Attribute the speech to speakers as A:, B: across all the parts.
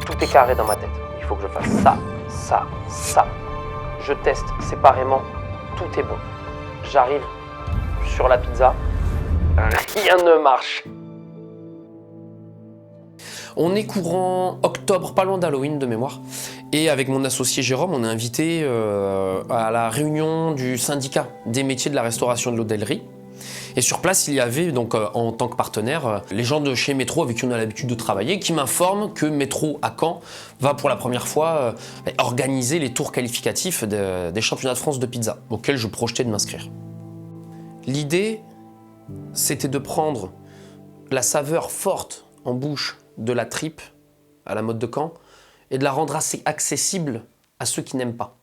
A: Tout est carré dans ma tête. Il faut que je fasse ça, ça, ça. Je teste séparément, tout est bon. J'arrive sur la pizza, rien ne marche. On est courant octobre, pas loin d'Halloween de mémoire. Et avec mon associé Jérôme, on est invité à la réunion du syndicat des métiers de la restauration et de l'hôtellerie. Et sur place, il y avait donc en tant que partenaire les gens de chez Métro avec qui on a l'habitude de travailler, qui m'informent que Métro à Caen va pour la première fois organiser les tours qualificatifs des championnats de France de pizza, auxquels je projetais de m'inscrire. L'idée, c'était de prendre la saveur forte en bouche de la tripe à la mode de Caen et de la rendre assez accessible à ceux qui n'aiment pas.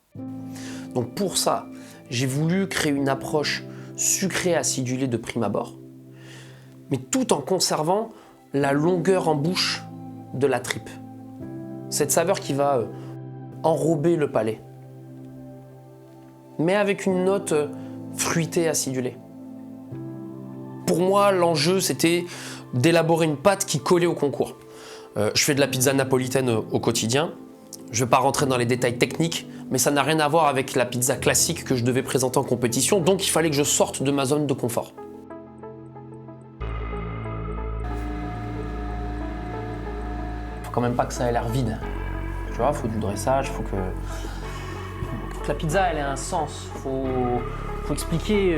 A: Donc pour ça, j'ai voulu créer une approche sucrée acidulée de prime abord, mais tout en conservant la longueur en bouche de la tripe. Cette saveur qui va enrober le palais, mais avec une note fruitée acidulée. Pour moi, l'enjeu, c'était d'élaborer une pâte qui collait au concours. Je fais de la pizza napolitaine au quotidien. Je ne vais pas rentrer dans les détails techniques, mais ça n'a rien à voir avec la pizza classique que je devais présenter en compétition, donc il fallait que je sorte de ma zone de confort. Faut quand même pas que ça ait l'air vide. Tu vois, faut du dressage, faut que la pizza elle ait un sens. Faut expliquer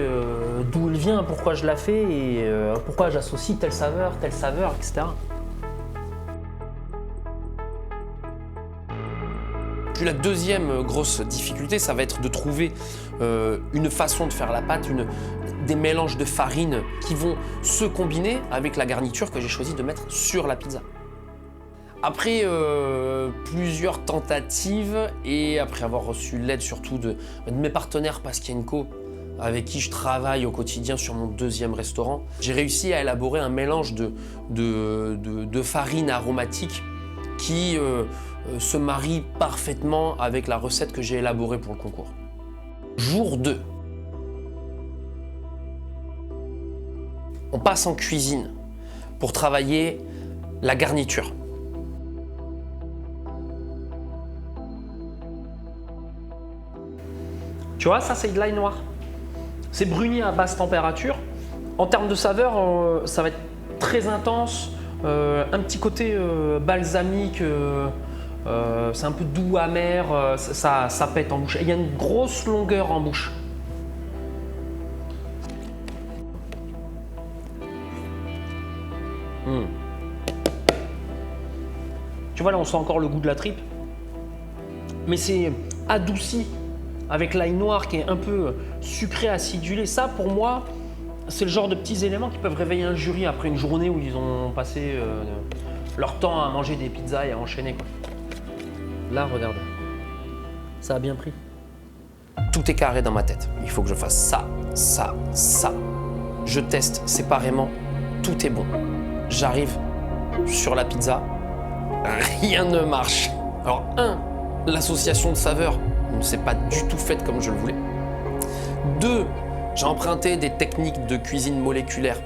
A: d'où elle vient, pourquoi je la fais et pourquoi j'associe telle saveur, etc. Puis la deuxième grosse difficulté, ça va être de trouver une façon de faire la pâte, des mélanges de farine qui vont se combiner avec la garniture que j'ai choisi de mettre sur la pizza. Après plusieurs tentatives et après avoir reçu l'aide surtout de mes partenaires Pasquienko, avec qui je travaille au quotidien sur mon deuxième restaurant, j'ai réussi à élaborer un mélange de farine aromatique qui se marie parfaitement avec la recette que j'ai élaborée pour le concours. Jour 2. On passe en cuisine pour travailler la garniture. Tu vois, ça c'est de l'ail noir. C'est bruni à basse température. En termes de saveur, ça va être très intense. Un petit côté balsamique. C'est un peu doux, amer, ça pète en bouche. Et il y a une grosse longueur en bouche. Tu vois là, on sent encore le goût de la tripe. Mais c'est adouci avec l'ail noir qui est un peu sucré, acidulé. Ça, pour moi, c'est le genre de petits éléments qui peuvent réveiller un jury après une journée où ils ont passé leur temps à manger des pizzas et à enchaîner, quoi. Là, regarde, ça a bien pris. Tout est carré dans ma tête. Il faut que je fasse ça, ça, ça. Je teste séparément, tout est bon. J'arrive sur la pizza, rien ne marche. Alors, l'association de saveurs ne s'est pas du tout faite comme je le voulais. 2, j'ai emprunté des techniques de cuisine moléculaire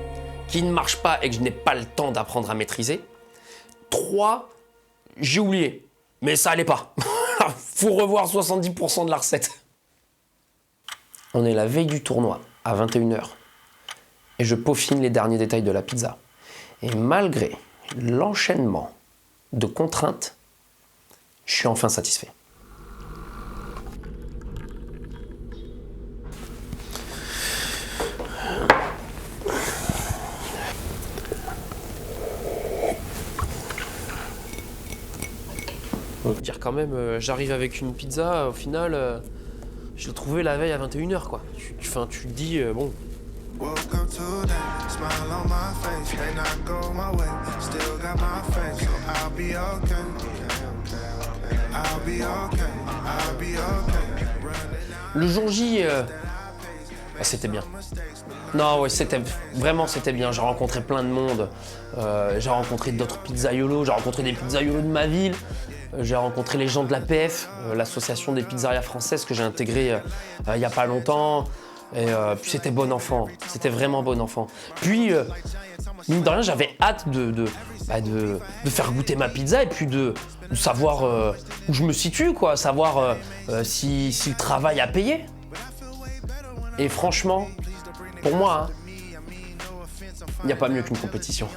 A: qui ne marchent pas et que je n'ai pas le temps d'apprendre à maîtriser. 3, j'ai oublié. Mais ça allait pas. Faut revoir 70% de la recette. On est la veille du tournoi, à 21h. Et je peaufine les derniers détails de la pizza. Et malgré l'enchaînement de contraintes, je suis enfin satisfait. Dire quand même, j'arrive avec une pizza, au final, je l'ai trouvée la veille à 21h, quoi. Tu te dis, bon. Le jour J, c'était bien. Non, ouais, c'était bien. J'ai rencontré plein de monde. J'ai rencontré d'autres pizzaiolos. J'ai rencontré des pizzaiolos de ma ville. J'ai rencontré les gens de l'APF, l'association des pizzerias françaises que j'ai intégrée il n'y a pas longtemps. Et puis c'était bon enfant. C'était vraiment bon enfant. Puis, mine de rien, j'avais hâte de faire goûter ma pizza et puis de savoir où je me situe, quoi, savoir si le travail a payé. Et franchement, pour moi, il n'y a pas mieux qu'une compétition.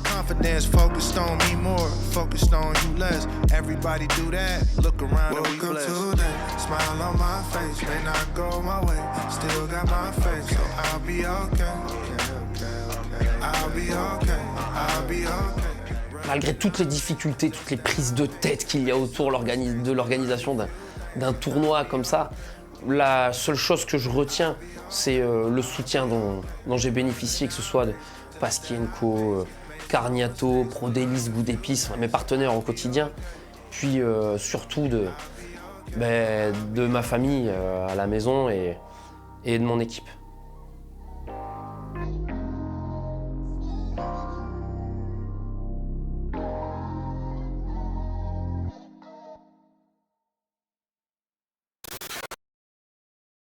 B: Confidence focused on me more, focused on you less. Everybody do that. Look around and we blessed. Today, smile on my face, may not go my way. Still got my faith, so I'll be okay. I'll be okay. I'll be okay.
A: Malgré toutes les difficultés, toutes les prises de tête qu'il y a autour de l'organisation d'un tournoi comme ça, la seule chose que je retiens, c'est le soutien dont j'ai bénéficié, que ce soit de Paskienko, Carniato, Prodélis, Goût d'épices, mes partenaires au quotidien, puis surtout de ma famille à la maison et de mon équipe.